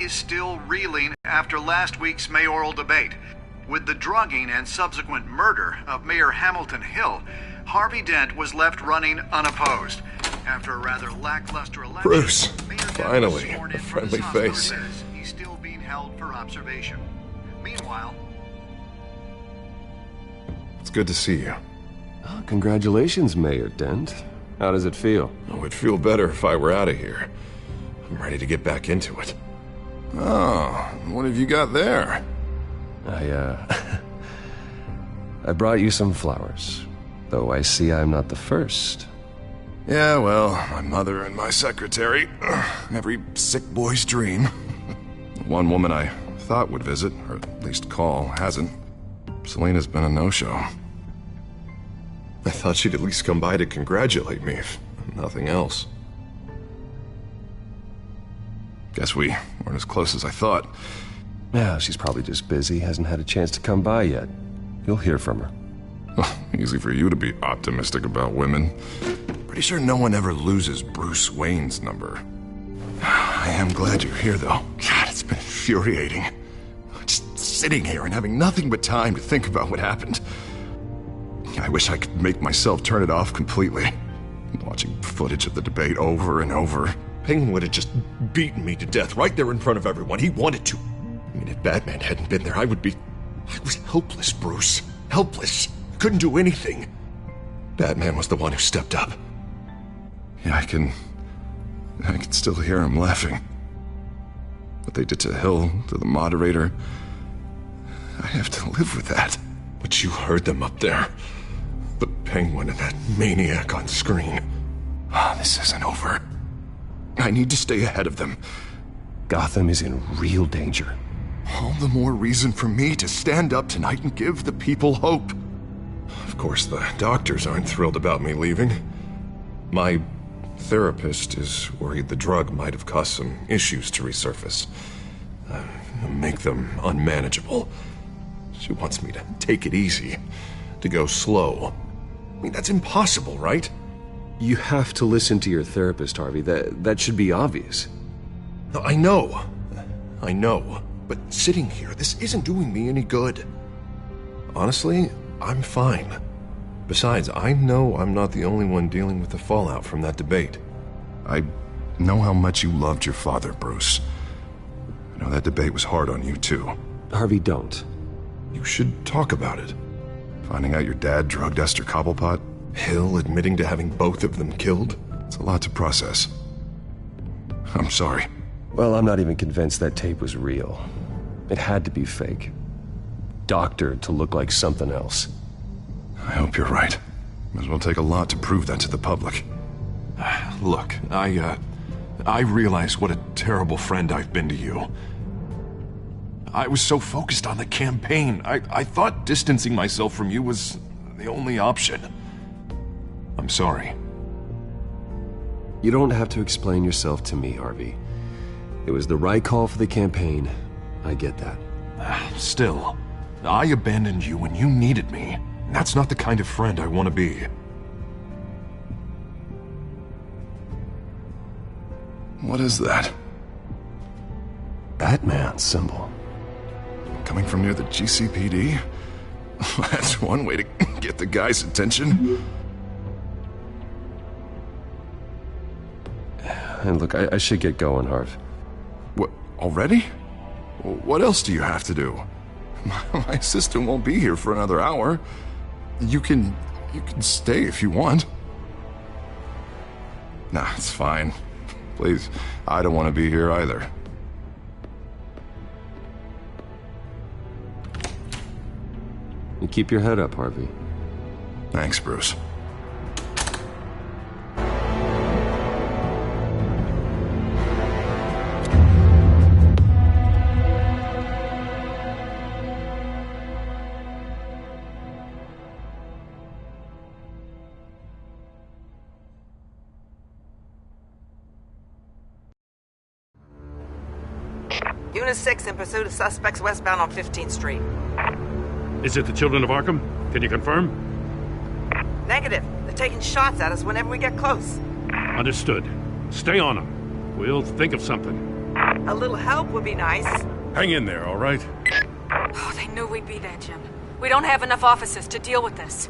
is still reeling after last week's mayoral debate. With the drugging and subsequent murder of Mayor Hamilton Hill, Harvey Dent was left running unopposed. After a rather lackluster election, Bruce, Mayor Dent finally, was sworn a in for friendly this hospital face. says he's still being held for observation. Meanwhile, It's good to see you. Oh, congratulations, Mayor Dent. How does it feel? Oh, it'd feel better if I were out of here. I'm ready to get back into it. Oh, what have you got there? I brought you some flowers. Though I see I'm not the first. Yeah, well, my mother and my secretary. Every sick boy's dream. One woman I thought would visit, or at least call, hasn't. Selena's been a no-show. I thought she'd at least come by to congratulate me, if nothing else. Guess we weren't as close as I thought. Yeah, she's probably just busy, hasn't had a chance to come by yet. You'll hear from her. Easy for you to be optimistic about women. Pretty sure no one ever loses Bruce Wayne's number. I am glad you're here, though. God, it's been infuriating. Just sitting here and having nothing but time to think about what happened. I wish I could make myself turn it off completely. Watching footage of the debate over and over. Penguin would have just beaten me to death right there in front of everyone. He wanted to. I mean, if Batman hadn't been there, I was helpless, Bruce. Helpless. Couldn't do anything. Batman was the one who stepped up. Yeah, I can still hear him laughing. What they did to Hill, to the moderator, I have to live with that. But you heard them up there. The Penguin and that maniac on screen. This isn't over. I need to stay ahead of them. Gotham is in real danger. All the more reason for me to stand up tonight and give the people hope. Of course, the doctors aren't thrilled about me leaving. My therapist is worried the drug might have caused some issues to resurface. Make them unmanageable. She wants me to take it easy, to go slow. I mean, that's impossible, right? You have to listen to your therapist, Harvey. That should be obvious. No, I know. But sitting here, this isn't doing me any good. Honestly, I'm fine. Besides, I know I'm not the only one dealing with the fallout from that debate. I know how much you loved your father, Bruce. I know that debate was hard on you, too. Harvey, don't. You should talk about it. Finding out your dad drugged Esther Cobblepot, Hill admitting to having both of them killed. It's a lot to process. I'm sorry. Well, I'm not even convinced that tape was real. It had to be fake. Doctored to look like something else. I hope you're right. Might as well take a lot to prove that to the public. Look, I realize what a terrible friend I've been to you. I was so focused on the campaign. I thought distancing myself from you was the only option. I'm sorry. You don't have to explain yourself to me, Harvey. It was the right call for the campaign. I get that. Still, I abandoned you when you needed me. That's not the kind of friend I want to be. What is that? Batman symbol. Coming from near the GCPD? That's one way to get the guy's attention. And look, I should get going, Harv. What, already? What else do you have to do? My assistant won't be here for another hour. You can stay if you want. Nah, it's fine. Please, I don't want to be here either. You keep your head up, Harvey. Thanks, Bruce. Unit 6 in pursuit of suspects westbound on 15th Street. Is it the Children of Arkham? Can you confirm? Negative. They're taking shots at us whenever we get close. Understood. Stay on them. We'll think of something. A little help would be nice. Hang in there, all right? Oh, they knew we'd be there, Jim. We don't have enough officers to deal with this.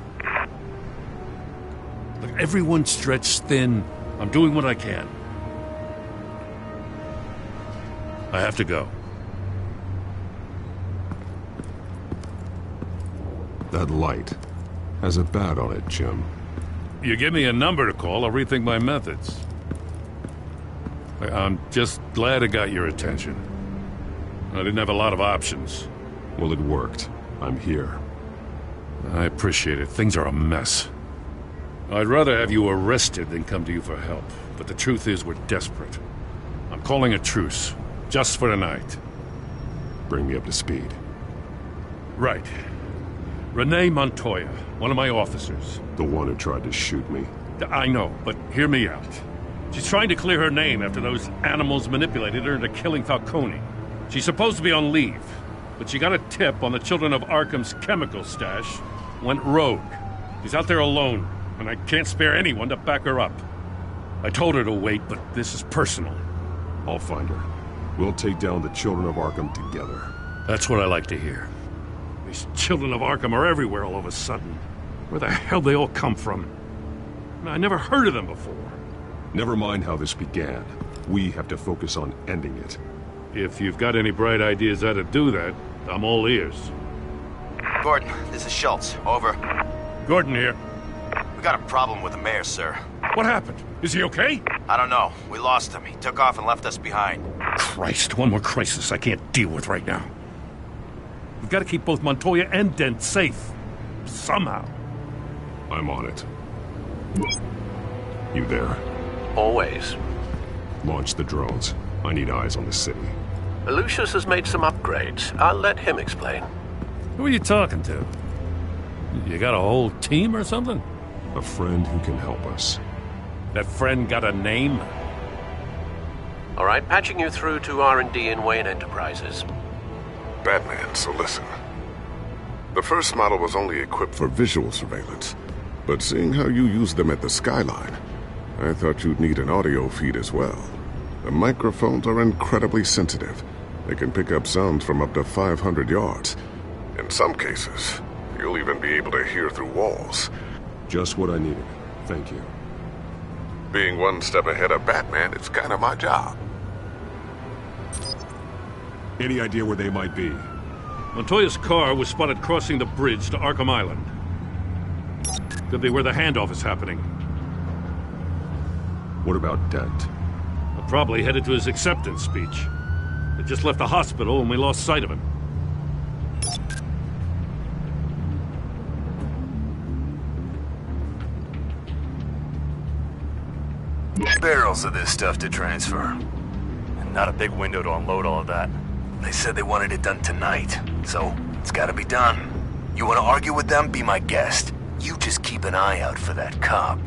Look, everyone's stretched thin. I'm doing what I can. I have to go. That light has a bat on it, Jim. You give me a number to call, I'll rethink my methods. I'm just glad I got your attention. I didn't have a lot of options. Well, it worked. I'm here. I appreciate it. Things are a mess. I'd rather have you arrested than come to you for help. But the truth is, we're desperate. I'm calling a truce. Just for tonight. Bring me up to speed. Right. Renee Montoya, one of my officers. The one who tried to shoot me. I know, but hear me out. She's trying to clear her name after those animals manipulated her into killing Falcone. She's supposed to be on leave, but she got a tip on the Children of Arkham's chemical stash, went rogue. She's out there alone, and I can't spare anyone to back her up. I told her to wait, but this is personal. I'll find her. We'll take down the Children of Arkham together. That's what I like to hear. These Children of Arkham are everywhere all of a sudden. Where the hell they all come from? I never heard of them before. Never mind how this began. We have to focus on ending it. If you've got any bright ideas how to do that, I'm all ears. Gordon, this is Schultz. Over. Gordon here. We got a problem with the mayor, sir. What happened? Is he okay? I don't know. We lost him. He took off and left us behind. Christ, one more crisis I can't deal with right now. We've got to keep both Montoya and Dent safe. Somehow. I'm on it. You there? Always. Launch the drones. I need eyes on the city. Lucius has made some upgrades. I'll let him explain. Who are you talking to? You got a whole team or something? A friend who can help us. That friend got a name? All right, patching you through to R&D in Wayne Enterprises. Batman, so listen. The first model was only equipped for visual surveillance, but seeing how you use them at the skyline, I thought you'd need an audio feed as well. The microphones are incredibly sensitive. They can pick up sounds from up to 500 yards. In some cases, you'll even be able to hear through walls. Just what I needed. Thank you. Being one step ahead of Batman, it's kind of my job. Any idea where they might be? Montoya's car was spotted crossing the bridge to Arkham Island. Could be where the handoff is happening. What about Dent? Probably headed to his acceptance speech. They just left the hospital and we lost sight of him. Barrels of this stuff to transfer. And not a big window to unload all of that. They said they wanted it done tonight, so it's gotta be done. You wanna argue with them? Be my guest. You just keep an eye out for that cop.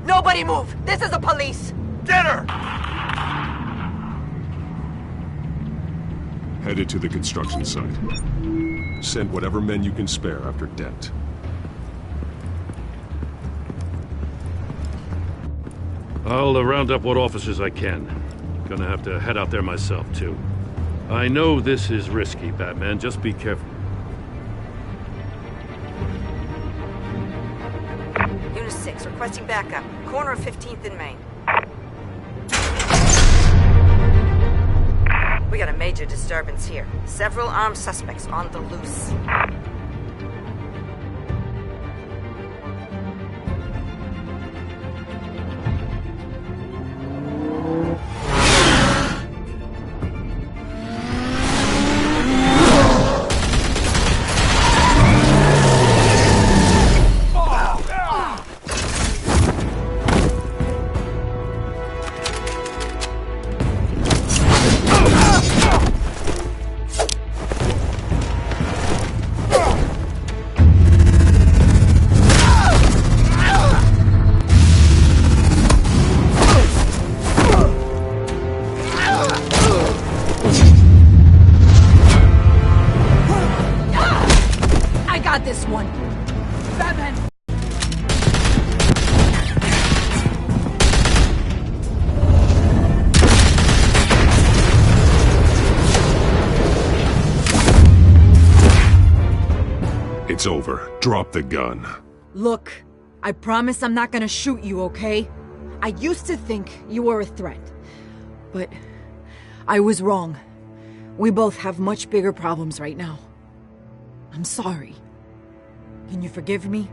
Nobody move! This is the police! Get her! Headed to the construction site. Send whatever men you can spare after Dent. I'll round up what officers I can. Gonna have to head out there myself, too. I know this is risky, Batman. Just be careful. Unit 6, requesting backup. Corner of 15th and Main. We got a major disturbance here. Several armed suspects on the loose. This one. Batman! It's over. Drop the gun. Look, I promise I'm not gonna shoot you, okay? I used to think you were a threat. But I was wrong. We both have much bigger problems right now. I'm sorry. Can you forgive me?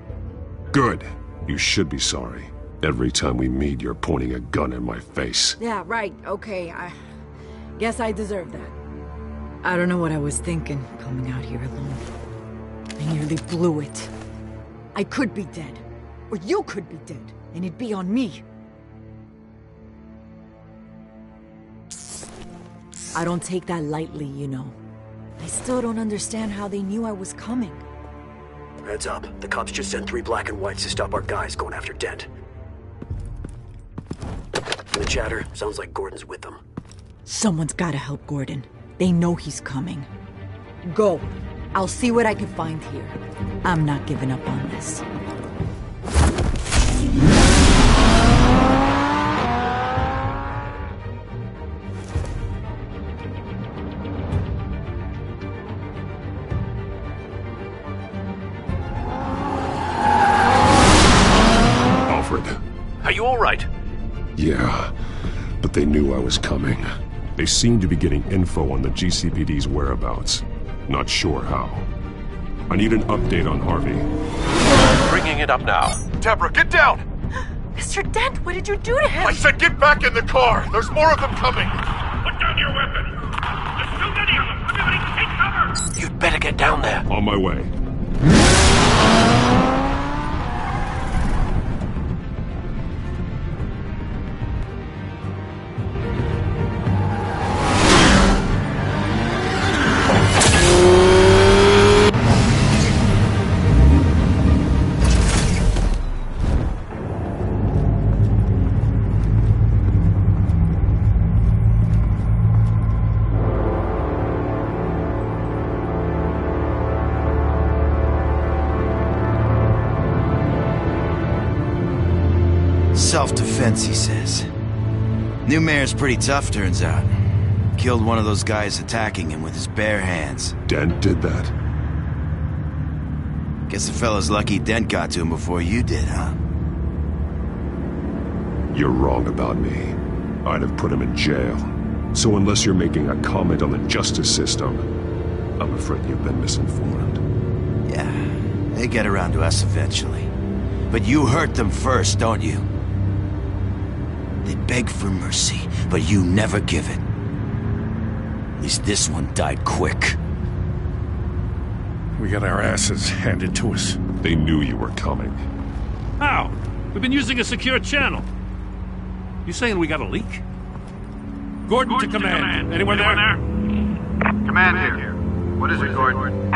Good. You should be sorry. Every time we meet, you're pointing a gun in my face. Yeah, right, okay. I guess I deserve that. I don't know what I was thinking, coming out here alone. I nearly blew it. I could be dead. Or you could be dead, and it'd be on me. I don't take that lightly, you know. I still don't understand how they knew I was coming. Heads up. The cops just sent 3 black and whites to stop our guys going after Dent. From the chatter, sounds like Gordon's with them. Someone's gotta help Gordon. They know he's coming. Go. I'll see what I can find here. I'm not giving up on this. Are you all right? Yeah, but they knew I was coming. They seem to be getting info on the GCPD's whereabouts. Not sure how. I need an update on Harvey. Bringing it up now. Deborah, get down! Mr. Dent, what did you do to him? I said get back in the car! There's more of them coming! Put down your weapon! There's too many of them! Everybody take cover! You'd better get down there. On my way. Self-defense, he says. New mayor's pretty tough, turns out. Killed one of those guys attacking him with his bare hands. Dent did that? Guess the fella's lucky Dent got to him before you did, huh? You're wrong about me. I'd have put him in jail. So unless you're making a comment on the justice system, I'm afraid you've been misinformed. Yeah, they get around to us eventually. But you hurt them first, don't you? They beg for mercy, but you never give it. At least this one died quick. We got our asses handed to us. They knew you were coming. How? We've been using a secure channel. You saying we got a leak? Gordon to command. Anyone there? Command here. What is it, Gordon?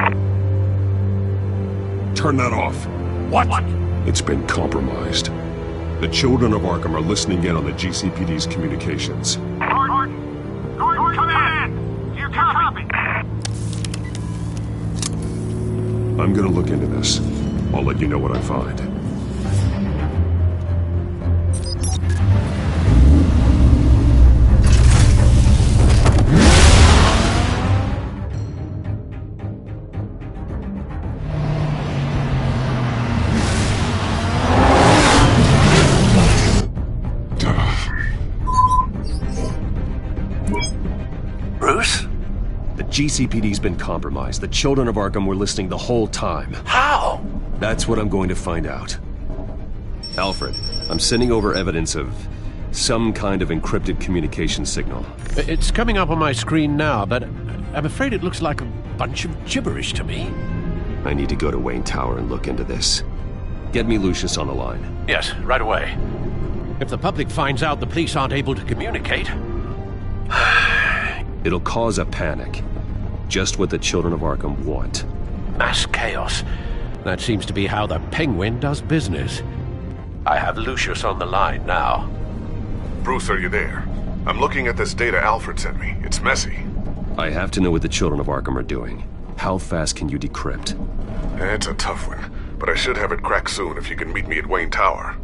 Turn that off. What? It's been compromised. The children of Arkham are listening in on the GCPD's communications. Gordon, command! You copy? I'm gonna look into this. I'll let you know what I find. GCPD's been compromised. The children of Arkham were listening the whole time. How? That's what I'm going to find out. Alfred, I'm sending over evidence of some kind of encrypted communication signal. It's coming up on my screen now, but I'm afraid it looks like a bunch of gibberish to me. I need to go to Wayne Tower and look into this. Get me Lucius on the line. Yes, right away. If the public finds out the police aren't able to communicate... It'll cause a panic. Just what the children of Arkham want. Mass chaos. That seems to be how the Penguin does business. I have Lucius on the line now. Bruce, are you there? I'm looking at this data Alfred sent me. It's messy. I have to know what the children of Arkham are doing. How fast can you decrypt? It's a tough one, but I should have it cracked soon if you can meet me at Wayne Tower.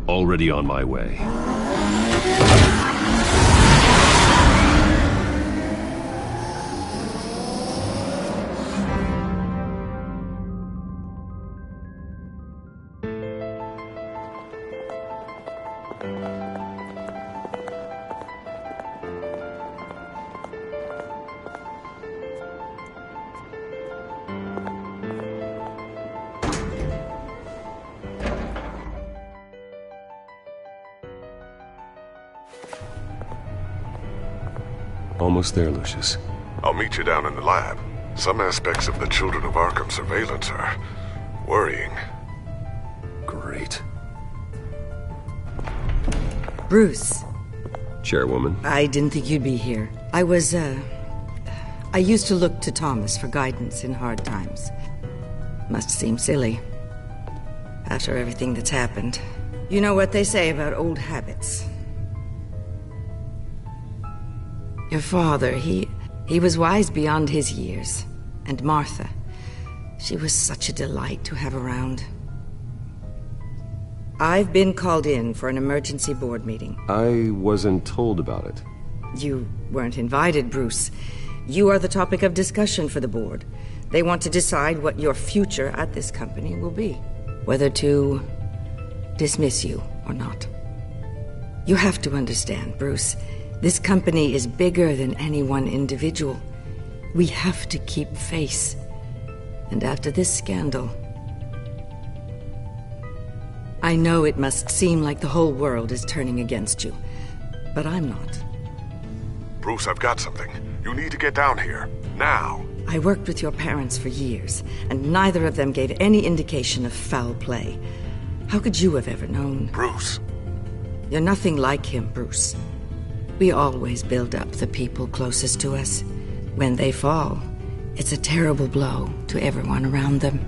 Already on my way. Almost there, Lucius. I'll meet you down in the lab. Some aspects of the Children of Arkham surveillance are worrying. Great. Bruce. Chairwoman. I didn't think you'd be here. I used to look to Thomas for guidance in hard times. Must seem silly. After everything that's happened. You know what they say about old habits. Your father, he was wise beyond his years. And Martha, she was such a delight to have around. I've been called in for an emergency board meeting. I wasn't told about it. You weren't invited, Bruce. You are the topic of discussion for the board. They want to decide what your future at this company will be. Whether to dismiss you or not. You have to understand, Bruce. This company is bigger than any one individual. We have to keep face. And after this scandal... I know it must seem like the whole world is turning against you, but I'm not. Bruce, I've got something. You need to get down here. Now. I worked with your parents for years, and neither of them gave any indication of foul play. How could you have ever known? Bruce. You're nothing like him, Bruce. We always build up the people closest to us. When they fall, it's a terrible blow to everyone around them.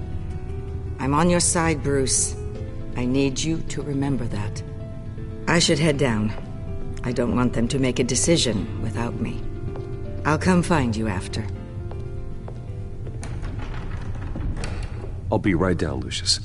I'm on your side, Bruce. I need you to remember that. I should head down. I don't want them to make a decision without me. I'll come find you after. I'll be right down, Lucius.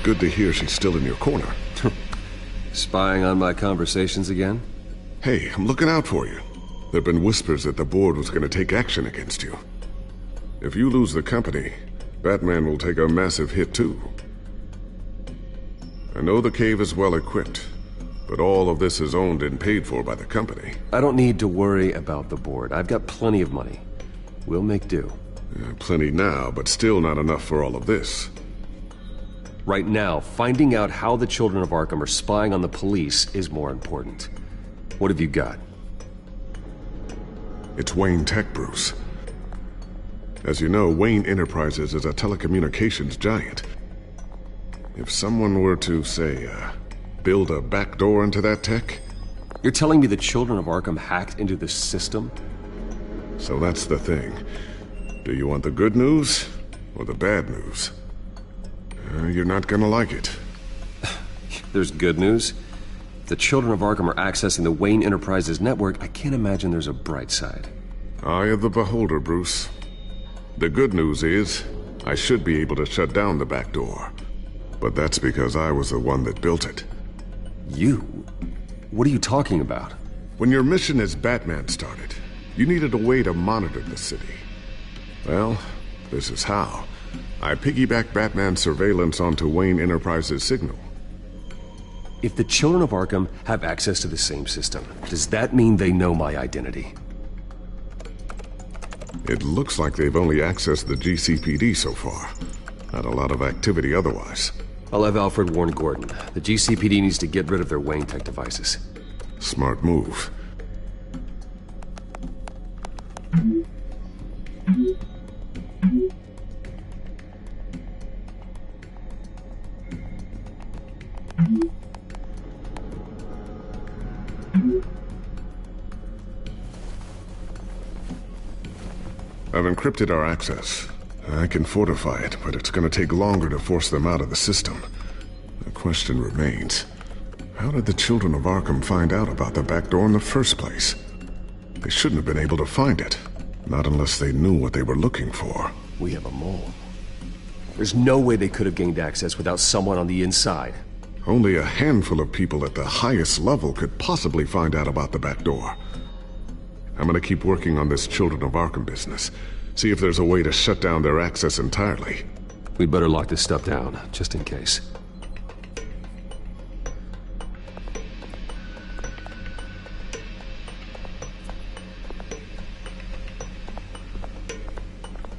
Good to hear she's still in your corner. Spying on my conversations again? Hey, I'm looking out for you. There've been whispers that the board was going to take action against you. If you lose the company, Batman will take a massive hit too. I know the cave is well equipped, but all of this is owned and paid for by the company. I don't need to worry about the board. I've got plenty of money. We'll make do. Plenty now, but still not enough for all of this. Right now, finding out how the Children of Arkham are spying on the police is more important. What have you got? It's Wayne Tech, Bruce. As you know, Wayne Enterprises is a telecommunications giant. If someone were to, say, build a backdoor into that tech... You're telling me the Children of Arkham hacked into the system? So that's the thing. Do you want the good news or the bad news? You're not gonna like it. There's good news. If the Children of Arkham are accessing the Wayne Enterprises network, I can't imagine there's a bright side. Eye of the beholder, Bruce. The good news is, I should be able to shut down the back door. But that's because I was the one that built it. You? What are you talking about? When your mission as Batman started, you needed a way to monitor the city. Well, this is how. I piggybacked Batman's surveillance onto Wayne Enterprises' signal. If the Children of Arkham have access to the same system, does that mean they know my identity? It looks like they've only accessed the GCPD so far. Not a lot of activity otherwise. I'll have Alfred warn Gordon. The GCPD needs to get rid of their Wayne Tech devices. Smart move. I've encrypted our access. I can fortify it, but it's gonna take longer to force them out of the system. The question remains, how did the children of Arkham find out about the back door in the first place? They shouldn't have been able to find it. Not unless they knew what they were looking for. We have a mole. There's no way they could have gained access without someone on the inside. Only a handful of people at the highest level could possibly find out about the back door. I'm gonna keep working on this Children of Arkham business. See if there's a way to shut down their access entirely. We'd better lock this stuff down, just in case.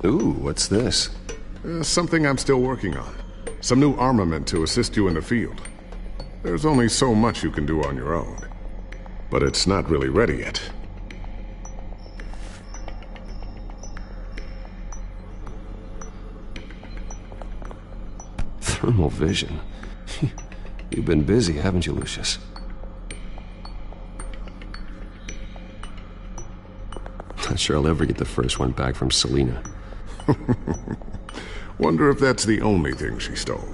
Ooh, what's this? Something I'm still working on. Some new armament to assist you in the field. There's only so much you can do on your own. But it's not really ready yet. Thermal vision. You've been busy, haven't you, Lucius? Not sure I'll ever get the first one back from Selina. Wonder if that's the only thing she stole.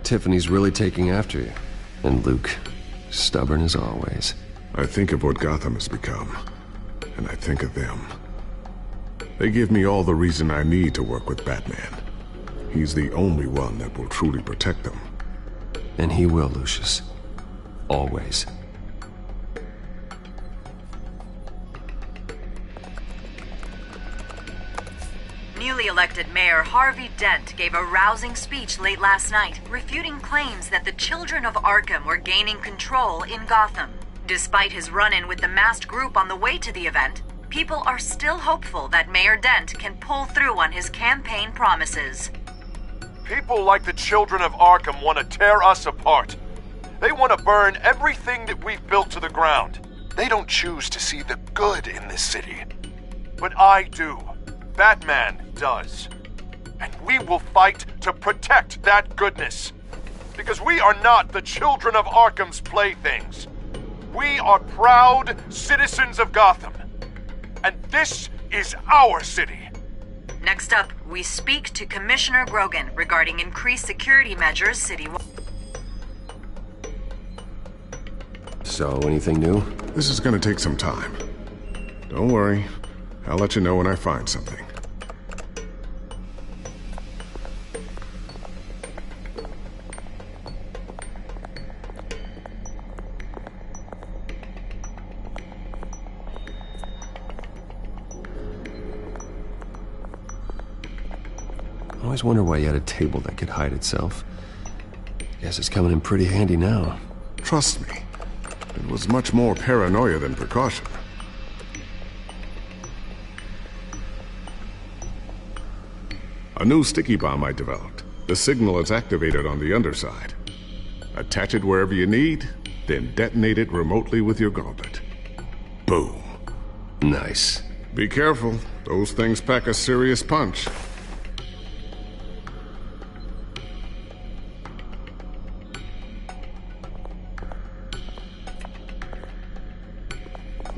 Tiffany's really taking after you. And Luke, stubborn as always. I think of what Gotham has become, and I think of them. They give me all the reason I need to work with Batman. He's the only one that will truly protect them. And he will, Lucius. Always. Newly elected Mayor Harvey Dent gave a rousing speech late last night, refuting claims that the children of Arkham were gaining control in Gotham. Despite his run-in with the masked group on the way to the event, people are still hopeful that Mayor Dent can pull through on his campaign promises. People like the children of Arkham want to tear us apart. They want to burn everything that we've built to the ground. They don't choose to see the good in this city. But I do. Batman does. And we will fight to protect that goodness. Because we are not the children of Arkham's playthings. We are proud citizens of Gotham. And this is our city. Next up, we speak to Commissioner Grogan regarding increased security measures citywide. So, anything new? This is gonna take some time. Don't worry. I'll let you know when I find something. I always wonder why you had a table that could hide itself. Guess it's coming in pretty handy now. Trust me, it was much more paranoia than precaution. A new sticky bomb I developed. The signal is activated on the underside. Attach it wherever you need, then detonate it remotely with your gauntlet. Boom. Nice. Be careful. Those things pack a serious punch.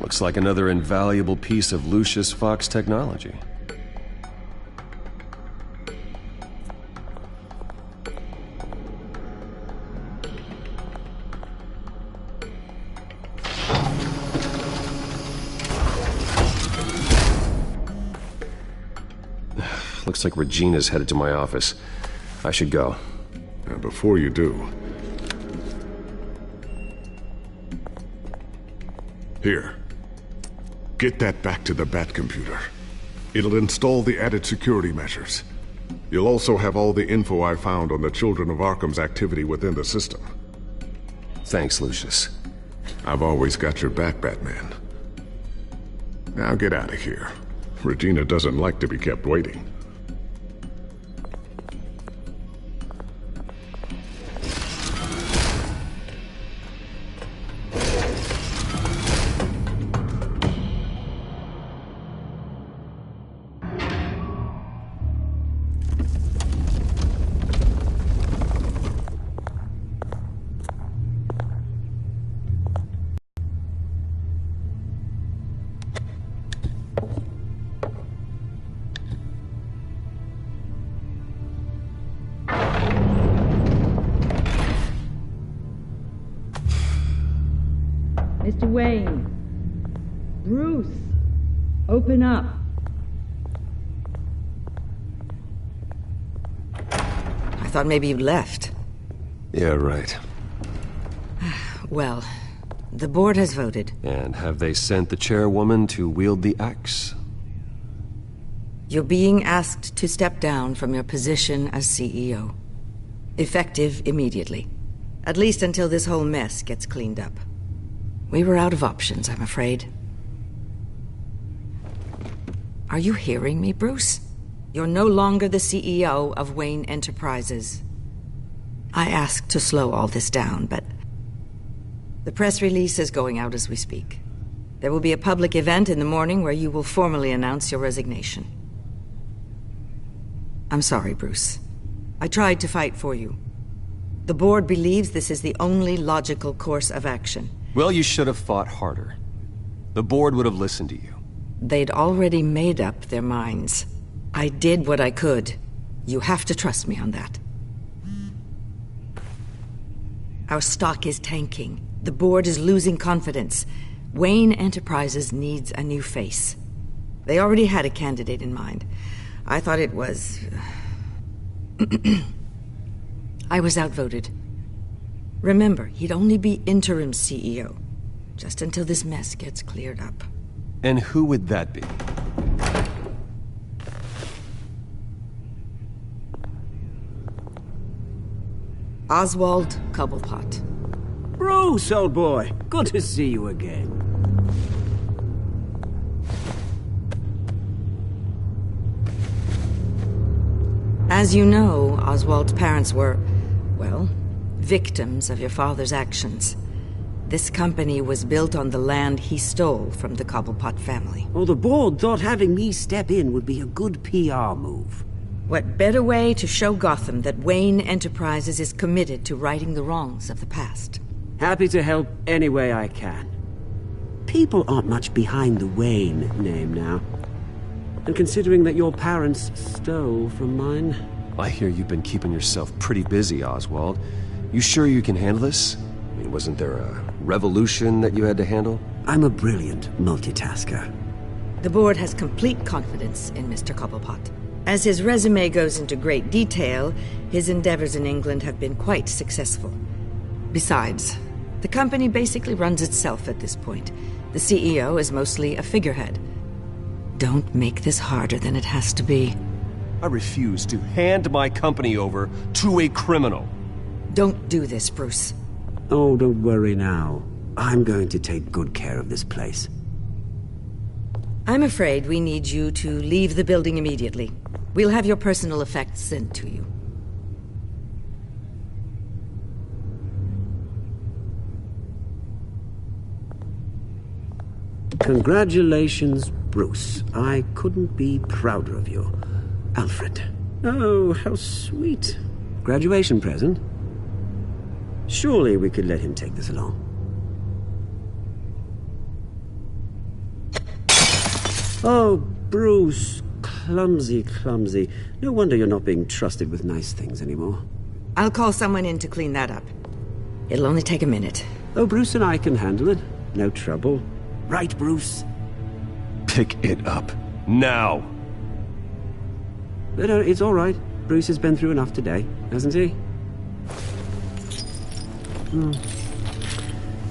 Looks like another invaluable piece of Lucius Fox technology. Looks like Regina's headed to my office. I should go. And before you do... Here. Get that back to the Bat computer. It'll install the added security measures. You'll also have all the info I found on the Children of Arkham's activity within the system. Thanks, Lucius. I've always got your back, Batman. Now get out of here. Regina doesn't like to be kept waiting. Mr. Wayne. Bruce, open up. I thought maybe you'd left. Yeah, right. Well, the board has voted. And have they sent the chairwoman to wield the axe? You're being asked to step down from your position as CEO. Effective immediately. At least until this whole mess gets cleaned up. We were out of options, I'm afraid. Are you hearing me, Bruce? You're no longer the CEO of Wayne Enterprises. I asked to slow all this down, but the press release is going out as we speak. There will be a public event in the morning where you will formally announce your resignation. I'm sorry, Bruce. I tried to fight for you. The board believes this is the only logical course of action. Well, you should have fought harder. The board would have listened to you. They'd already made up their minds. I did what I could. You have to trust me on that. Our stock is tanking. The board is losing confidence. Wayne Enterprises needs a new face. They already had a candidate in mind. I thought it was... I was outvoted. Remember, he'd only be interim CEO, just until this mess gets cleared up. And who would that be? Oswald Cobblepot. Bruce, old boy. Good to see you again. As you know, Oswald's parents were, well, victims of your father's actions. This company was built on the land he stole from the Cobblepot family. Well, the board thought having me step in would be a good PR move. What better way to show Gotham that Wayne Enterprises is committed to righting the wrongs of the past? Happy to help any way I can. People aren't much behind the Wayne name now. And considering that your parents stole from mine... I hear you've been keeping yourself pretty busy, Oswald. You sure you can handle this? I mean, wasn't there a revolution that you had to handle? I'm a brilliant multitasker. The board has complete confidence in Mr. Cobblepot. As his resume goes into great detail, his endeavors in England have been quite successful. Besides, the company basically runs itself at this point. The CEO is mostly a figurehead. Don't make this harder than it has to be. I refuse to hand my company over to a criminal. Don't do this, Bruce. Oh, don't worry now. I'm going to take good care of this place. I'm afraid we need you to leave the building immediately. We'll have your personal effects sent to you. Congratulations, Bruce. I couldn't be prouder of you. Alfred. Oh, how sweet. Graduation present? Surely we could let him take this along. Oh, Bruce. Clumsy, clumsy. No wonder you're not being trusted with nice things anymore. I'll call someone in to clean that up. It'll only take a minute. Oh, Bruce and I can handle it. No trouble. Right, Bruce? Pick it up. Now! But it's all right. Bruce has been through enough today, hasn't he?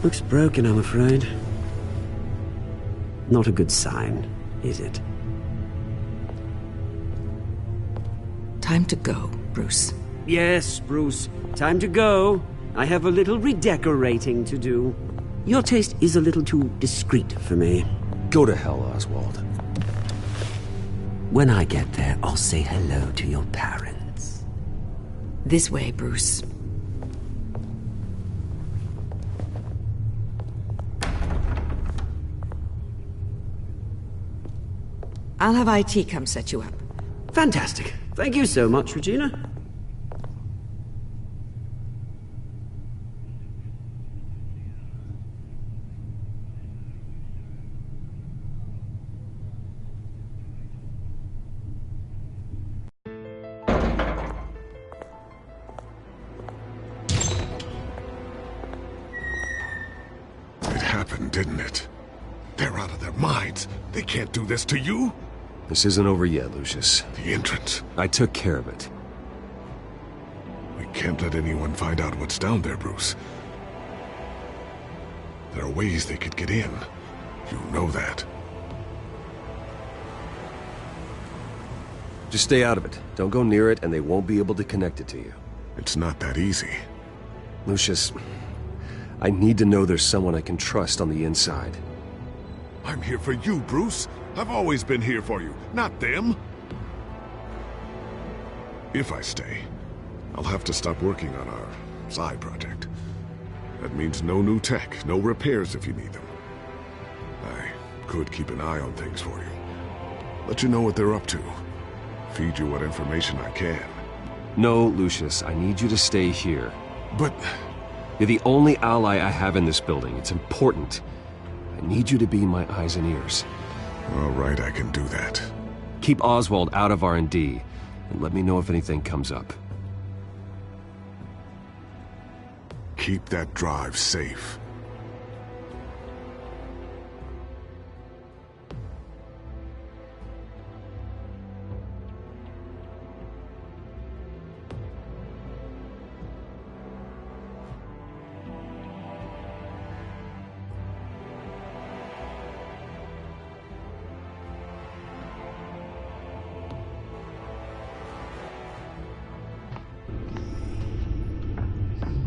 Looks broken, I'm afraid. Not a good sign, is it? Time to go, Bruce. Yes, Bruce. Time to go. I have a little redecorating to do. Your taste is a little too discreet for me. Go to hell, Oswald. When I get there, I'll say hello to your parents. This way, Bruce. I'll have IT come set you up. Fantastic. Thank you so much, Regina. happened, didn't it? They're out of their minds. They can't do this to you. This isn't over yet, Lucius. The entrance. I took care of it. We can't let anyone find out what's down there, Bruce. There are ways they could get in. You know that. Just stay out of it. Don't go near it, and they won't be able to connect it to you. It's not that easy. Lucius, I need to know there's someone I can trust on the inside. I'm here for you, Bruce. I've always been here for you, not them. If I stay, I'll have to stop working on our side project. That means no new tech, no repairs if you need them. I could keep an eye on things for you. Let you know what they're up to. Feed you what information I can. No, Lucius, I need you to stay here. But... You're the only ally I have in this building. It's important. I need you to be my eyes and ears. All right, I can do that. Keep Oswald out of R&D, and let me know if anything comes up. Keep that drive safe.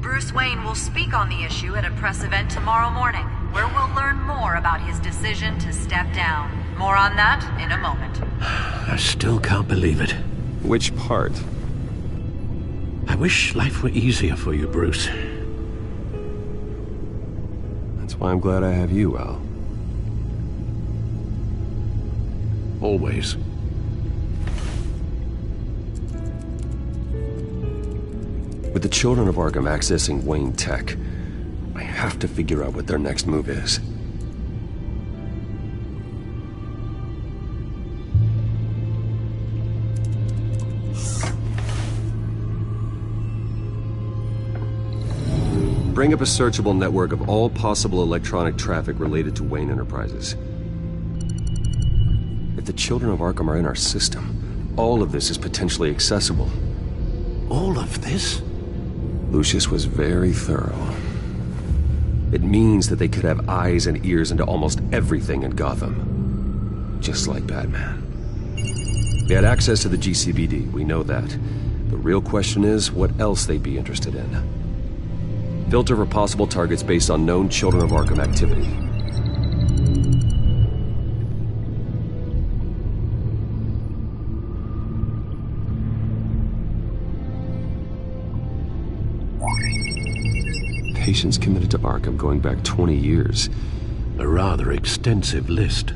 Bruce Wayne will speak on the issue at a press event tomorrow morning, where we'll learn more about his decision to step down. More on that in a moment. I still can't believe it. Which part? I wish life were easier for you, Bruce. That's why I'm glad I have you, Al. Always. With the children of Arkham accessing Wayne Tech, I have to figure out what their next move is. Bring up a searchable network of all possible electronic traffic related to Wayne Enterprises. If the children of Arkham are in our system, all of this is potentially accessible. All of this? Lucius was very thorough. It means that they could have eyes and ears into almost everything in Gotham. Just like Batman. They had access to the GCPD, we know that. The real question is what else they'd be interested in. Filter for possible targets based on known Children of Arkham activity. Patients committed to Arkham going back 20 years. A rather extensive list.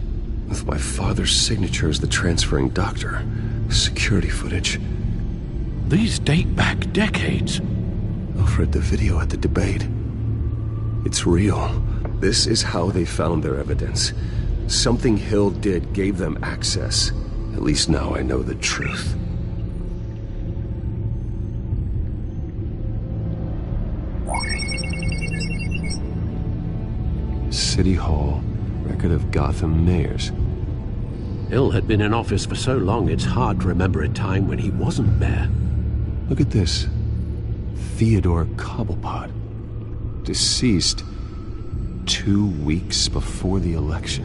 With my father's signature as the transferring doctor. Security footage. These date back decades. Alfred, the video at the debate. It's real. This is how they found their evidence. Something Hill did gave them access. At least now I know the truth. City Hall, record of Gotham mayors. Hill had been in office for so long it's hard to remember a time when he wasn't mayor. Look at this. Theodore Cobblepot. Deceased 2 weeks before the election.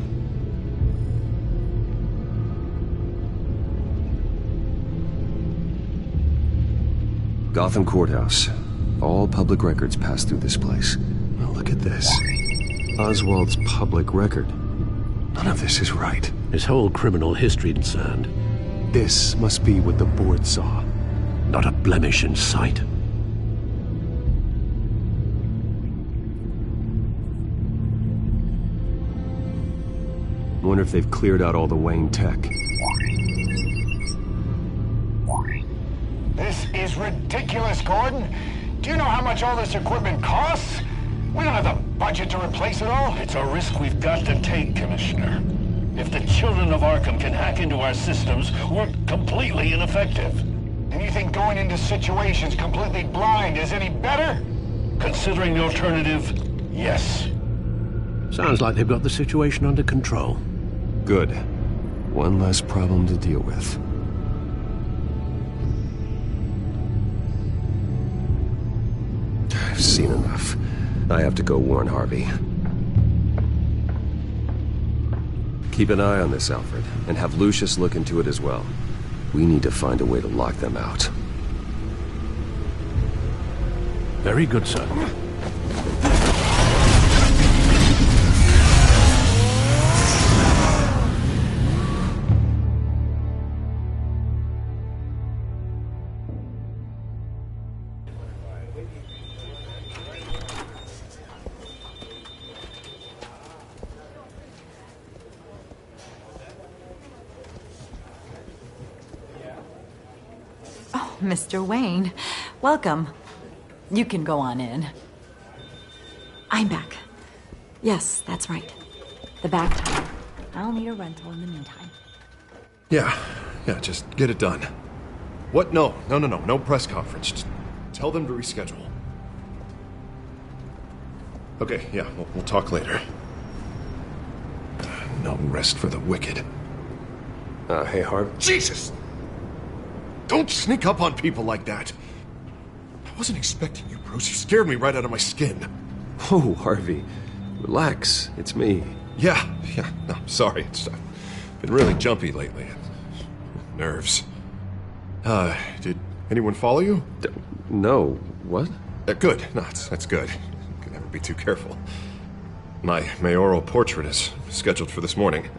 Gotham Courthouse. All public records pass through this place. Now look at this. Oswald's public record. None of this is right. His whole criminal history concerned. This must be what the board saw. Not a blemish in sight. I wonder if they've cleared out all the Wayne tech. This is ridiculous, Gordon. Do you know how much all this equipment costs? We don't have the budget to replace it all. It's a risk we've got to take, Commissioner. If the children of Arkham can hack into our systems, we're completely ineffective. And you think going into situations completely blind is any better? Considering the alternative, yes. Sounds like they've got the situation under control. Good. One less problem to deal with. I've seen enough. I have to go warn Harvey. Keep an eye on this, Alfred, and have Lucius look into it as well. We need to find a way to lock them out. Very good, sir. Mr. Wayne, welcome. You can go on in. I'm back. Yes, that's right. The back time. I'll need a rental in the meantime. Yeah, just get it done. What? No press conference. Just tell them to reschedule. Okay, yeah, we'll talk later. No rest for the wicked. Hey, Harv. Jesus! Don't sneak up on people like that. I wasn't expecting you, Bruce. You scared me right out of my skin. Oh, Harvey. Relax. It's me. Yeah. No, sorry. I've been really jumpy lately. Nerves. Did anyone follow you? No. What? Good. No, that's good. You can never be too careful. My mayoral portrait is scheduled for this morning.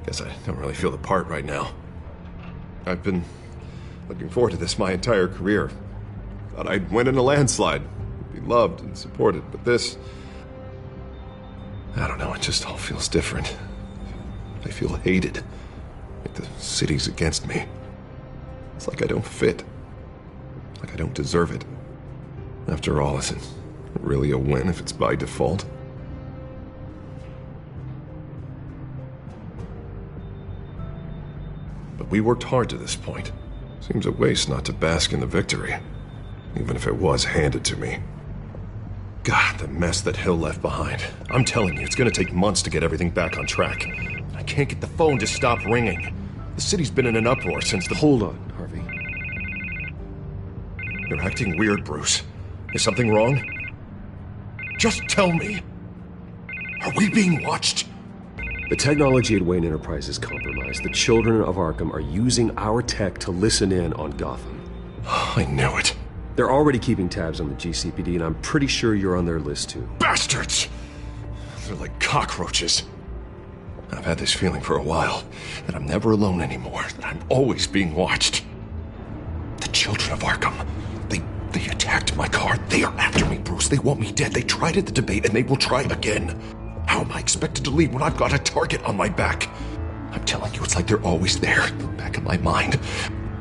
Guess I don't really feel the part right now. I've been looking forward to this my entire career. Thought I'd win in a landslide, be loved and supported, but this... I don't know, it just all feels different. I feel hated. Like the city's against me. It's like I don't fit. Like I don't deserve it. After all, is it really a win if it's by default? But we worked hard to this point. Seems a waste not to bask in the victory, even if it was handed to me. God, the mess that Hill left behind. I'm telling you, it's gonna take months to get everything back on track. I can't get the phone to stop ringing. The city's been in an uproar since the... Hold on, Harvey. You're acting weird, Bruce. Is something wrong? Just tell me. Are we being watched? The technology at Wayne Enterprise is compromised. The children of Arkham are using our tech to listen in on Gotham. I knew it. They're already keeping tabs on the GCPD, and I'm pretty sure you're on their list, too. Bastards! They're like cockroaches. I've had this feeling for a while, that I'm never alone anymore, that I'm always being watched. The children of Arkham, they attacked my car. They are after me, Bruce. They want me dead. They tried at the debate, and they will try again. How am I expected to leave when I've got a target on my back? I'm telling you, it's like they're always there, in the back of my mind.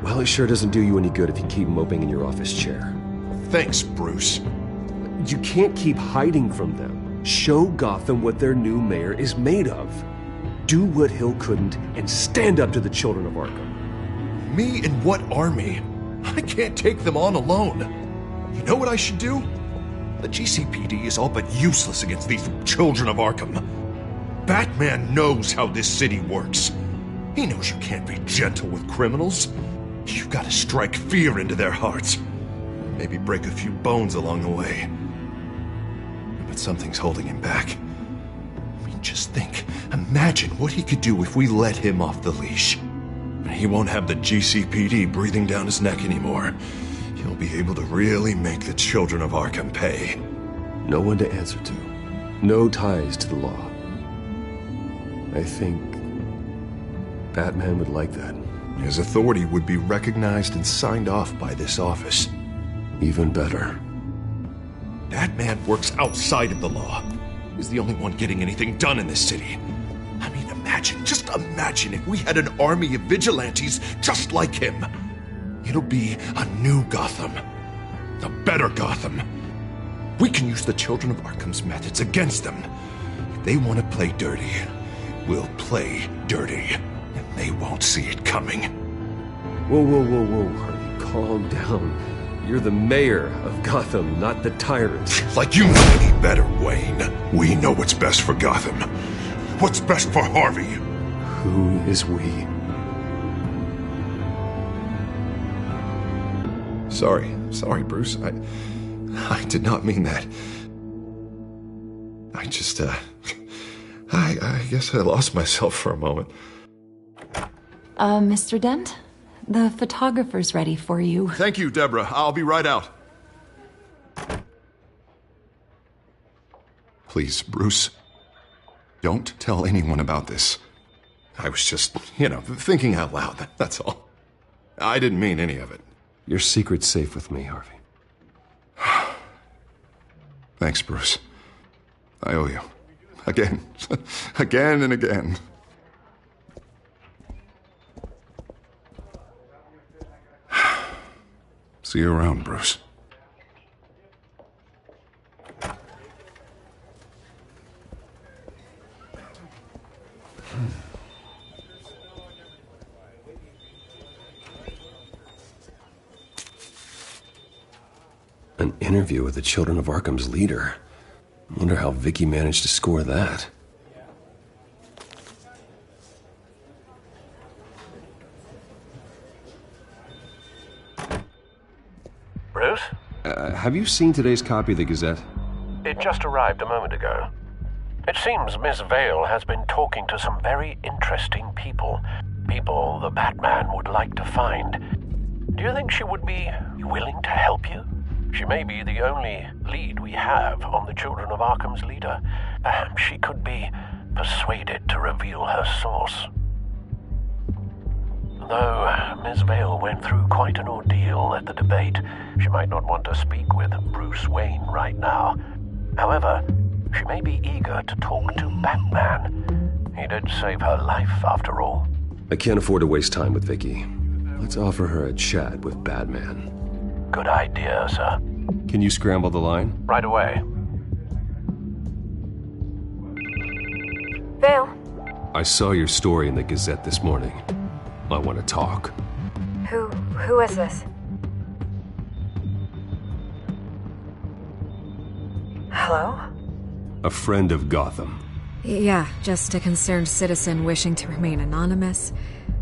Well, it sure doesn't do you any good if you keep moping in your office chair. Thanks, Bruce. You can't keep hiding from them. Show Gotham what their new mayor is made of. Do what Hill couldn't, and stand up to the children of Arkham. Me and what army? I can't take them on alone. You know what I should do? The GCPD is all but useless against these children of Arkham. Batman knows how this city works. He knows you can't be gentle with criminals. You've got to strike fear into their hearts. Maybe break a few bones along the way. But something's holding him back. I mean, just think. Imagine what he could do if we let him off the leash. He won't have the GCPD breathing down his neck anymore. He'll be able to really make the children of Arkham pay. No one to answer to. No ties to the law. I think Batman would like that. His authority would be recognized and signed off by this office. Even better. Batman works outside of the law. He's the only one getting anything done in this city. I mean, just imagine if we had an army of vigilantes just like him. It'll be a new Gotham. A better Gotham. We can use the children of Arkham's methods against them. If they want to play dirty, we'll play dirty. And they won't see it coming. Whoa, Harvey, calm down. You're the mayor of Gotham, not the tyrant. Like you know any better, Wayne. We know what's best for Gotham. What's best for Harvey? Who is we? Sorry, Bruce. I did not mean that. I just, I guess I lost myself for a moment. Mr. Dent? The photographer's ready for you. Thank you, Deborah. I'll be right out. Please, Bruce, don't tell anyone about this. I was just, thinking out loud, that's all. I didn't mean any of it. Your secret's safe with me, Harvey. Thanks, Bruce. I owe you. Again. Again and again. See you around, Bruce. An interview with the Children of Arkham's leader. I wonder how Vicky managed to score that. Bruce? Have you seen today's copy of the Gazette? It just arrived a moment ago. It seems Miss Vale has been talking to some very interesting people. People the Batman would like to find. Do you think she would be willing to help you? She may be the only lead we have on the Children of Arkham's leader. Perhaps she could be persuaded to reveal her source. Though Miss Vale went through quite an ordeal at the debate, she might not want to speak with Bruce Wayne right now. However, she may be eager to talk to Batman. He did save her life, after all. I can't afford to waste time with Vicky. Let's offer her a chat with Batman. Good idea, sir. Can you scramble the line? Right away. Vale. I saw your story in the Gazette this morning. I want to talk. Who is this? Hello? A friend of Gotham. Yeah, just a concerned citizen wishing to remain anonymous.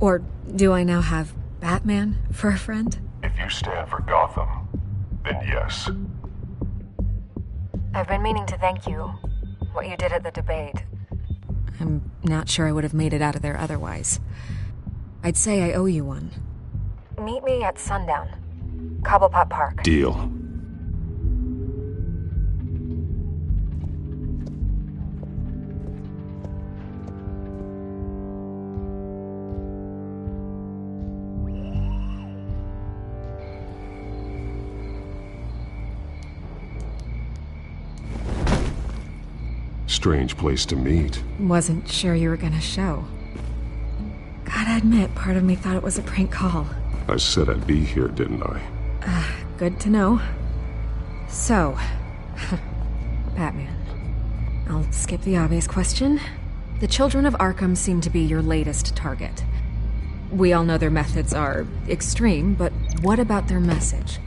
Or do I now have Batman for a friend? If you stand for Gotham, then yes. I've been meaning to thank you. What you did at the debate. I'm not sure I would have made it out of there otherwise. I'd say I owe you one. Meet me at sundown. Cobblepot Park. Deal. Strange place to meet. Wasn't sure you were gonna show. Gotta admit, part of me thought it was a prank call. I said I'd be here, didn't I? Good to know. So, Batman. I'll skip the obvious question. The Children of Arkham seem to be your latest target. We all know their methods are extreme, but what about their message?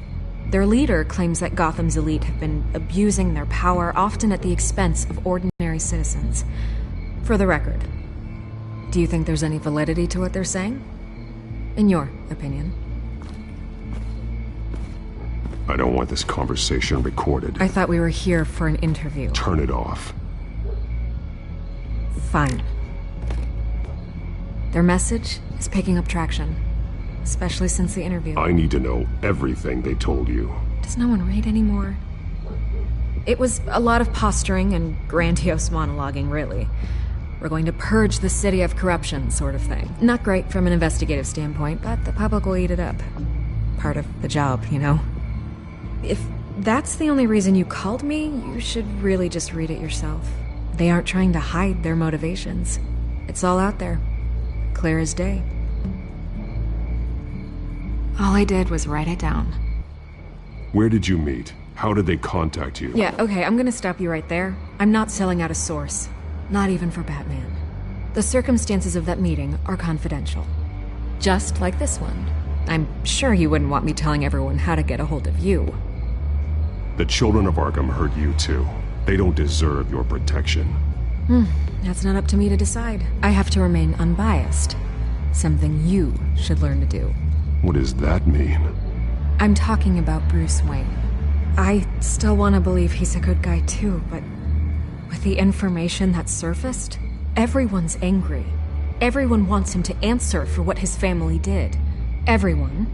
Their leader claims that Gotham's elite have been abusing their power, often at the expense of ordinary citizens. For the record, do you think there's any validity to what they're saying? In your opinion? I don't want this conversation recorded. I thought we were here for an interview. Turn it off. Fine. Their message is picking up traction, especially since the interview. I need to know everything they told you. Does no one read anymore? It was a lot of posturing and grandiose monologuing, really. We're going to purge the city of corruption, sort of thing. Not great from an investigative standpoint, but the public will eat it up. Part of the job, you know? If that's the only reason you called me, you should really just read it yourself. They aren't trying to hide their motivations. It's all out there. Clear as day. All I did was write it down. Where did you meet? How did they contact you? Yeah, okay, I'm gonna stop you right there. I'm not selling out a source. Not even for Batman. The circumstances of that meeting are confidential. Just like this one. I'm sure you wouldn't want me telling everyone how to get a hold of you. The children of Arkham hurt you too. They don't deserve your protection. That's not up to me to decide. I have to remain unbiased. Something you should learn to do. What does that mean? I'm talking about Bruce Wayne. I still want to believe he's a good guy too, but with the information that surfaced, everyone's angry. Everyone wants him to answer for what his family did. Everyone,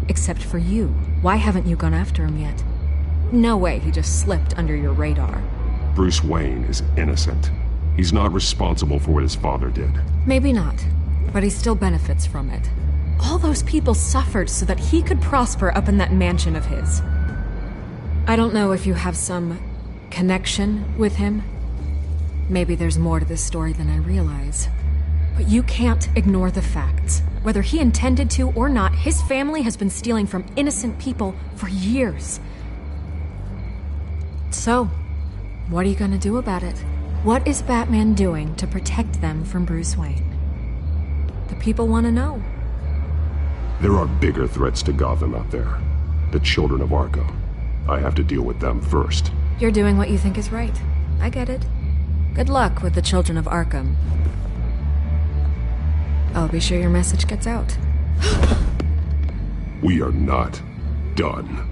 except for you. Why haven't you gone after him yet? No way he just slipped under your radar. Bruce Wayne is innocent. He's not responsible for what his father did. Maybe not, but he still benefits from it. All those people suffered so that he could prosper up in that mansion of his. I don't know if you have some connection with him. Maybe there's more to this story than I realize. But you can't ignore the facts. Whether he intended to or not, his family has been stealing from innocent people for years. So, what are you gonna do about it? What is Batman doing to protect them from Bruce Wayne? The people want to know. There are bigger threats to Gotham out there. The children of Arkham. I have to deal with them first. You're doing what you think is right. I get it. Good luck with the children of Arkham. I'll be sure your message gets out. We are not done.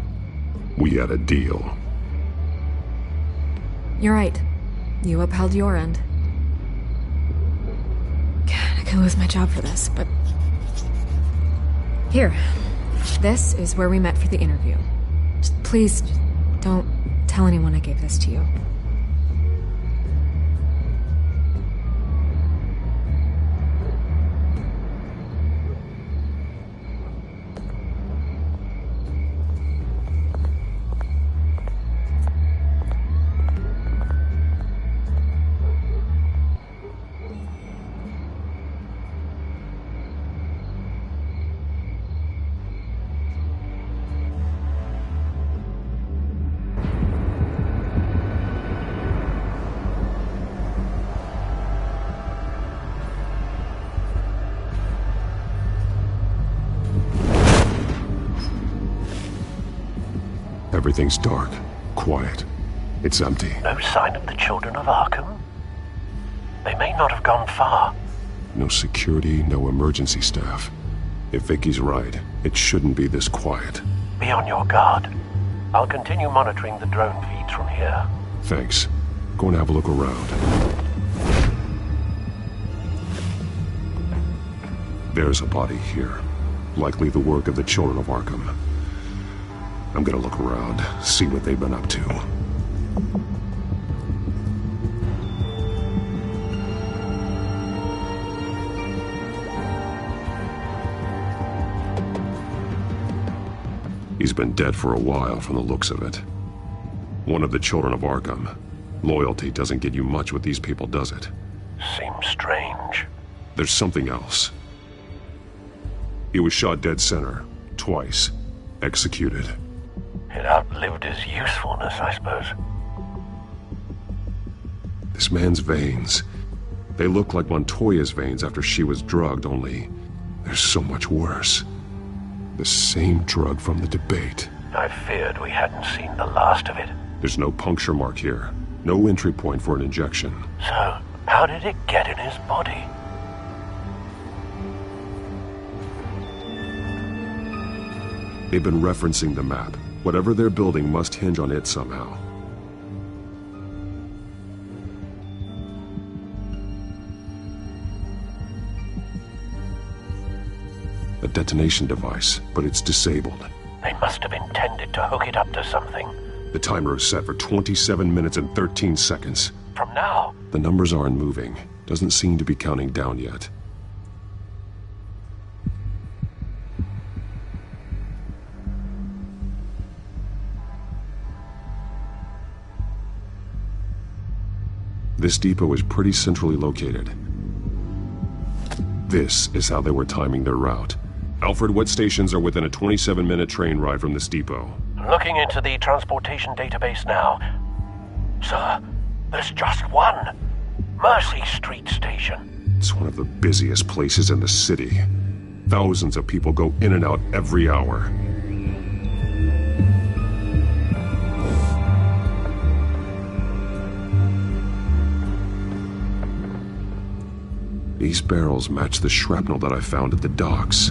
We had a deal. You're right. You upheld your end. God, I could lose my job for this, but... Here. This is where we met for the interview. Please, don't tell anyone I gave this to you. Everything's dark, quiet. It's empty. No sign of the children of Arkham? They may not have gone far. No security, no emergency staff. If Vicky's right, it shouldn't be this quiet. Be on your guard. I'll continue monitoring the drone feeds from here. Thanks. Go and have a look around. There's a body here. Likely the work of the children of Arkham. I'm gonna look around, see what they've been up to. He's been dead for a while from the looks of it. One of the children of Arkham. Loyalty doesn't get you much with these people, does it? Seems strange. There's something else. He was shot dead center, twice, executed. It outlived his usefulness, I suppose. This man's veins. They look like Montoya's veins after she was drugged, only they're so much worse. The same drug from the debate. I feared we hadn't seen the last of it. There's no puncture mark here. No entry point for an injection. So, how did it get in his body? They've been referencing the map. Whatever they're building must hinge on it somehow. A detonation device, but it's disabled. They must have intended to hook it up to something. The timer is set for 27 minutes and 13 seconds. From now? The numbers aren't moving. Doesn't seem to be counting down yet. This depot is pretty centrally located. This is how they were timing their route. Alfred, what stations are within a 27-minute train ride from this depot? Looking into the transportation database now. Sir, there's just one. Mercy Street Station. It's one of the busiest places in the city. Thousands of people go in and out every hour. These barrels match the shrapnel that I found at the docks.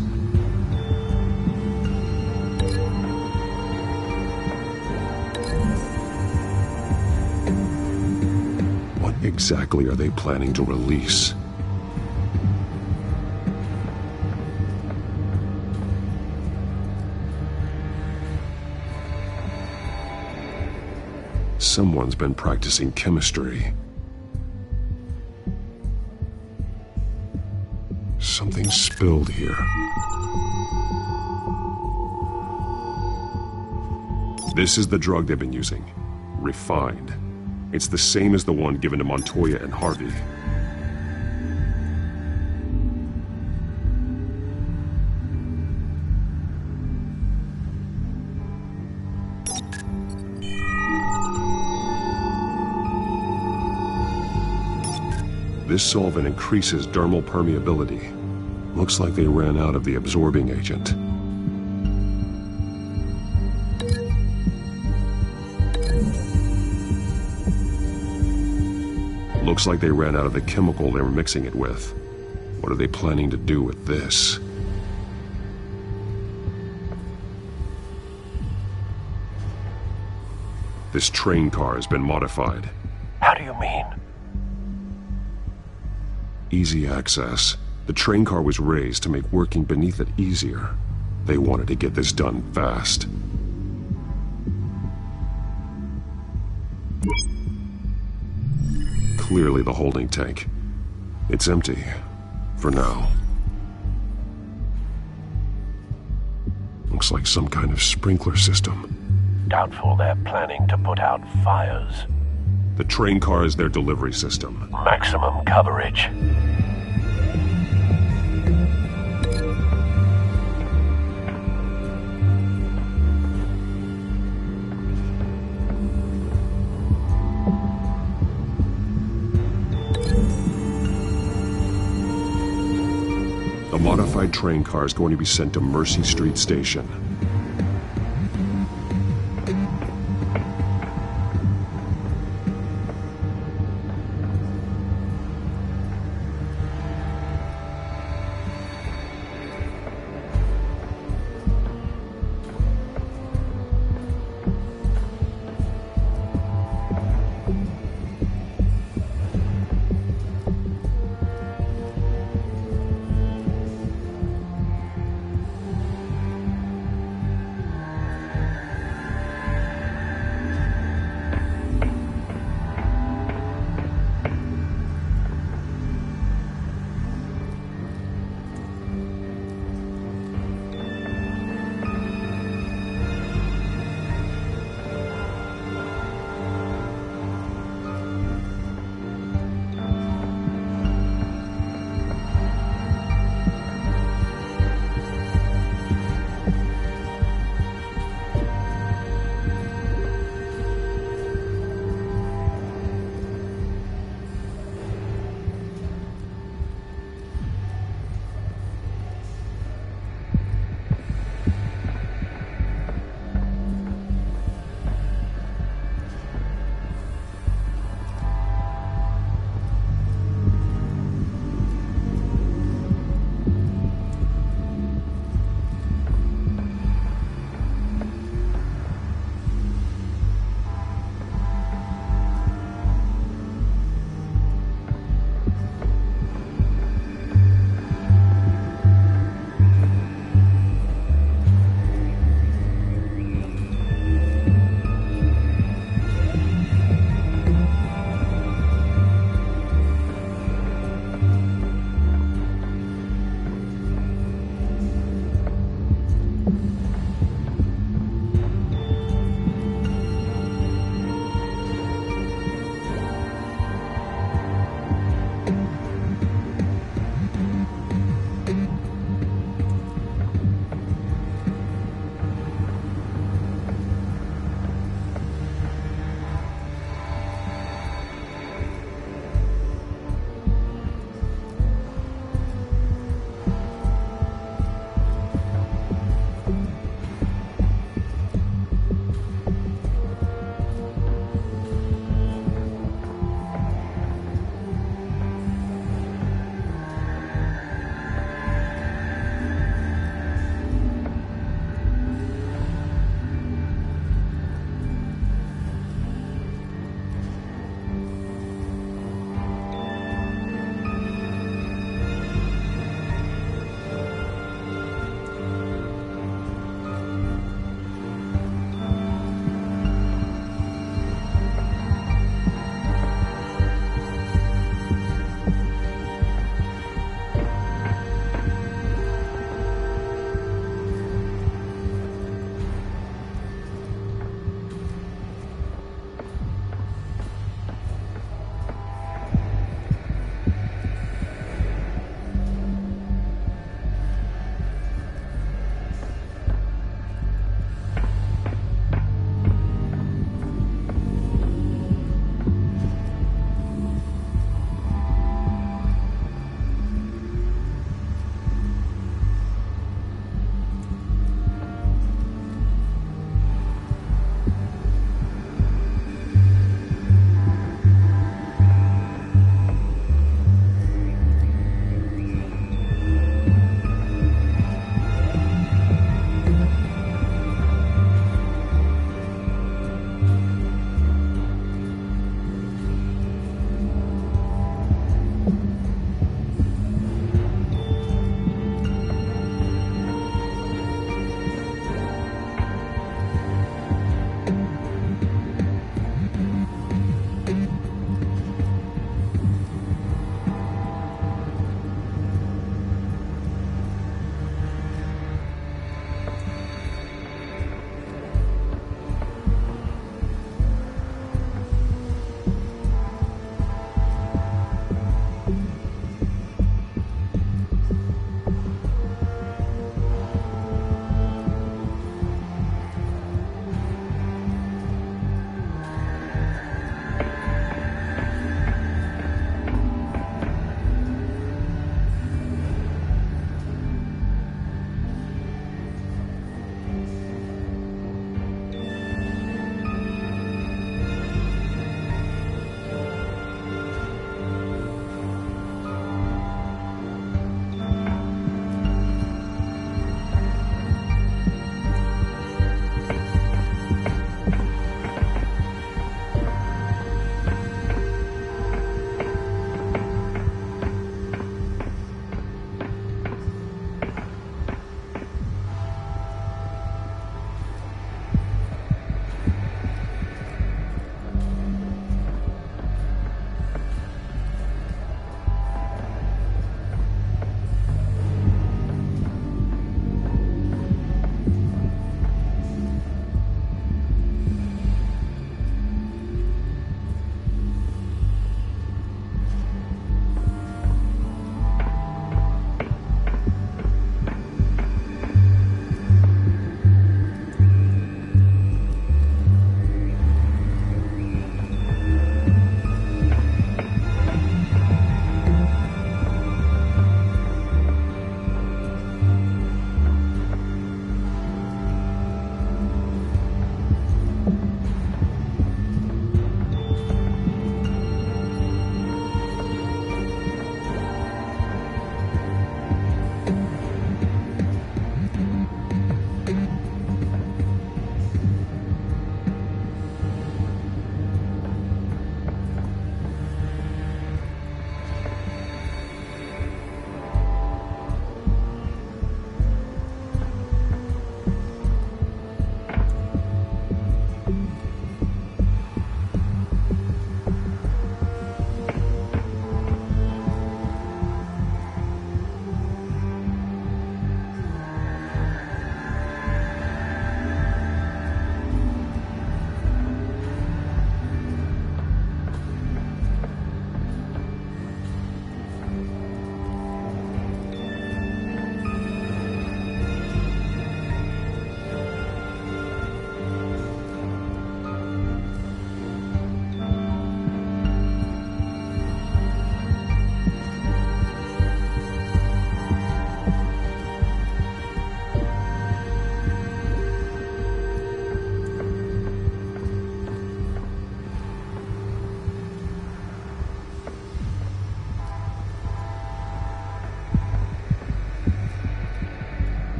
What exactly are they planning to release? Someone's been practicing chemistry. Something spilled here. This is the drug they've been using. Refined. It's the same as the one given to Montoya and Harvey. This solvent increases dermal permeability. Looks like they ran out of the absorbing agent. Looks like they ran out of the chemical they were mixing it with. What are they planning to do with this? This train car has been modified. How do you mean? Easy access. The train car was raised to make working beneath it easier. They wanted to get this done fast. Clearly the holding tank. It's empty. For now. Looks like some kind of sprinkler system. Doubtful they're planning to put out fires. The train car is their delivery system. Maximum coverage. The modified train car is going to be sent to Mercy Street Station.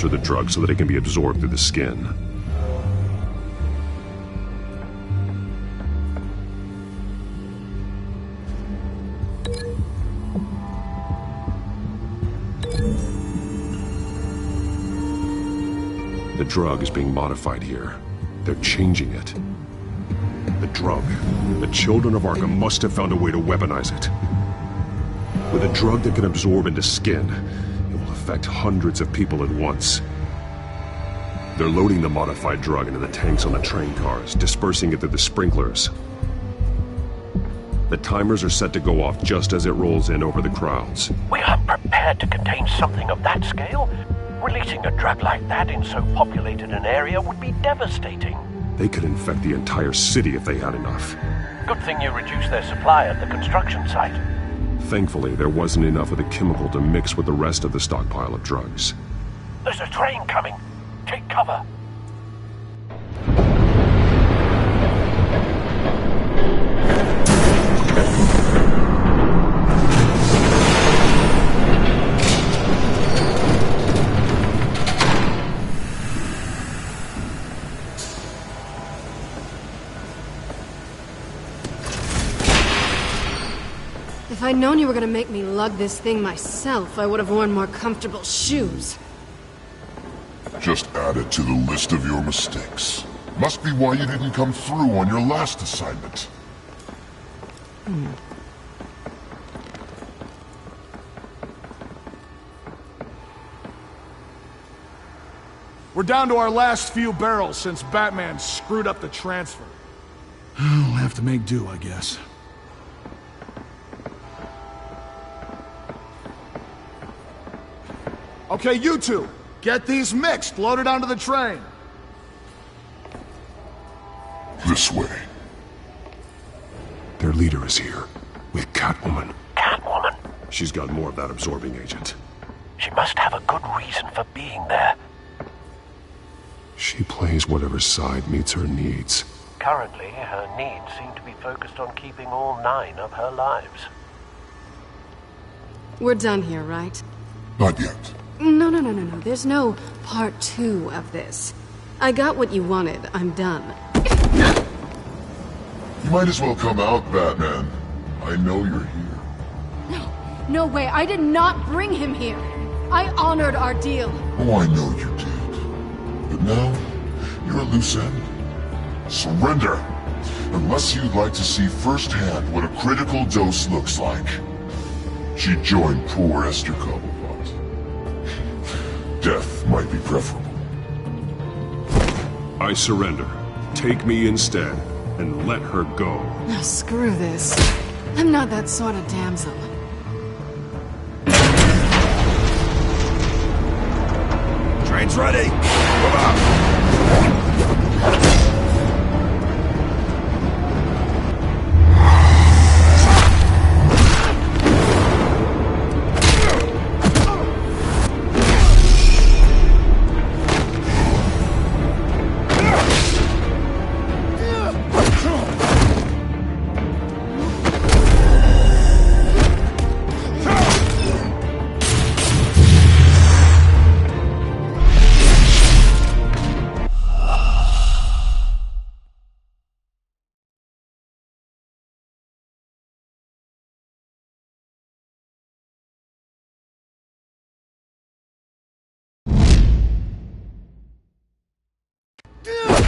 alter the drug so that it can be absorbed through the skin. The drug is being modified here. They're changing it. The drug. The children of Arkham must have found a way to weaponize it. With a drug that can absorb into skin, it will affect hundreds of people at once. They're loading the modified drug into the tanks on the train cars, dispersing it through the sprinklers. The timers are set to go off just as it rolls in over the crowds. We aren't prepared to contain something of that scale. Releasing a drug like that in so populated an area would be devastating. They could infect the entire city if they had enough. Good thing you reduced their supply at the construction site. Thankfully, there wasn't enough of the chemical to mix with the rest of the stockpile of drugs. There's a train coming. Take cover. If I'd known you were gonna make me lug this thing myself, I would have worn more comfortable shoes. Just add it to the list of your mistakes. Must be why you didn't come through on your last assignment. We're down to our last few barrels since Batman screwed up the transfer. We'll have to make do, I guess. Okay, you two, get these mixed, loaded onto the train. This way. Their leader is here, with Catwoman. Catwoman? She's got more of that absorbing agent. She must have a good reason for being there. She plays whatever side meets her needs. Currently, her needs seem to be focused on keeping all 9 of her lives. We're done here, right? Not yet. No. There's no part 2 of this. I got what you wanted. I'm done. You might as well come out, Batman. I know you're here. No way. I did not bring him here. I honored our deal. Oh, I know you did. But now, you're a loose end. Surrender! Unless you'd like to see firsthand what a critical dose looks like. She joined poor Esther Cobblepot. Death might be preferable. I surrender. Take me instead, and let her go. Oh, screw this. I'm not that sort of damsel. Train's ready! Come on!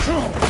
Ugh!